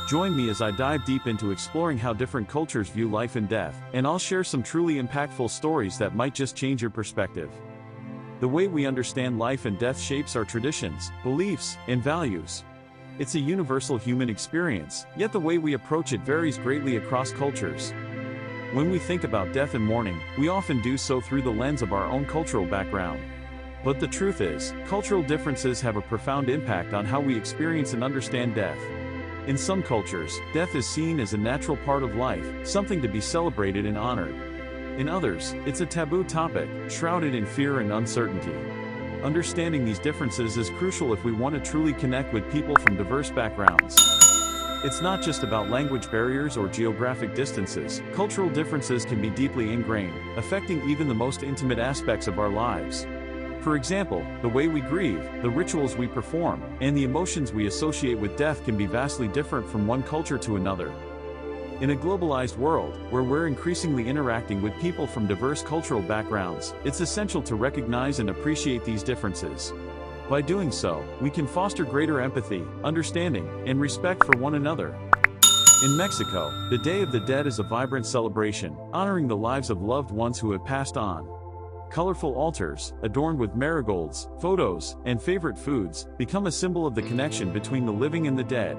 Join me as I dive deep into exploring how different cultures view life and death, and I'll share some truly impactful stories that might just change your perspective. The way we understand life and death shapes our traditions, beliefs, and values. It's a universal human experience, yet the way we approach it varies greatly across cultures. When we think about death and mourning, we often do so through the lens of our own cultural background. But the truth is, cultural differences have a profound impact on how we experience and understand death. In some cultures, death is seen as a natural part of life, something to be celebrated and honored. In others, it's a taboo topic, shrouded in fear and uncertainty. Understanding these differences is crucial if we want to truly connect with people from diverse backgrounds. It's not just about language barriers or geographic distances. Cultural differences can be deeply ingrained, affecting even the most intimate aspects of our lives. For example, the way we grieve, the rituals we perform, and the emotions we associate with death can be vastly different from one culture to another. In a globalized world, where we're increasingly interacting with people from diverse cultural backgrounds, it's essential to recognize and appreciate these differences. By doing so, we can foster greater empathy, understanding, and respect for one another. In Mexico, the Day of the Dead is a vibrant celebration, honoring the lives of loved ones who have passed on. Colorful altars, adorned with marigolds, photos, and favorite foods, become a symbol of the connection between the living and the dead.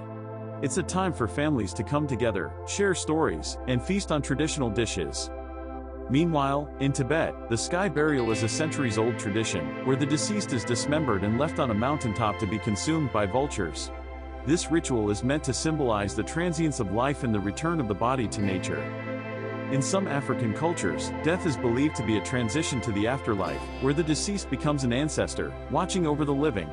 It's a time for families to come together, share stories, and feast on traditional dishes. Meanwhile, in Tibet, the sky burial is a centuries-old tradition, where the deceased is dismembered and left on a mountaintop to be consumed by vultures. This ritual is meant to symbolize the transience of life and the return of the body to nature. In some African cultures, death is believed to be a transition to the afterlife, where the deceased becomes an ancestor, watching over the living.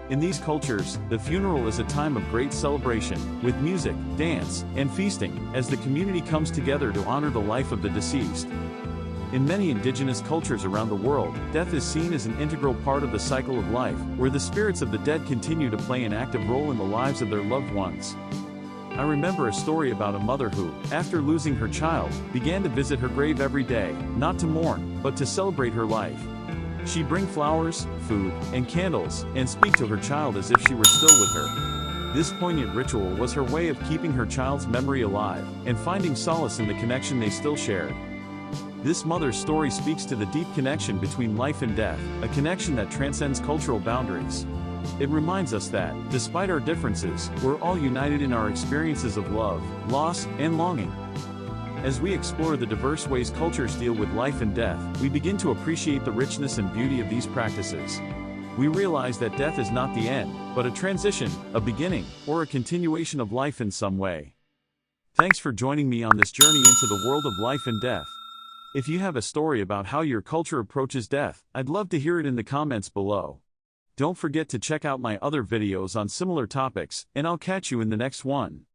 In these cultures, the funeral is a time of great celebration, with music, dance, and feasting, as the community comes together to honor the life of the deceased. In many indigenous cultures around the world, death is seen as an integral part of the cycle of life, where the spirits of the dead continue to play an active role in the lives of their loved ones. I remember a story about a mother who, after losing her child, began to visit her grave every day, not to mourn, but to celebrate her life. She'd bring flowers, food, and candles, and speak to her child as if she were still with her. This poignant ritual was her way of keeping her child's memory alive, and finding solace in the connection they still shared. This mother's story speaks to the deep connection between life and death, a connection that transcends cultural boundaries. It reminds us that, despite our differences, we're all united in our experiences of love, loss, and longing. As we explore the diverse ways cultures deal with life and death, we begin to appreciate the richness and beauty of these practices. We realize that death is not the end, but a transition, a beginning, or a continuation of life in some way. Thanks for joining me on this journey into the world of life and death. If you have a story about how your culture approaches death, I'd love to hear it in the comments below. Don't forget to check out my other videos on similar topics, and I'll catch you in the next one.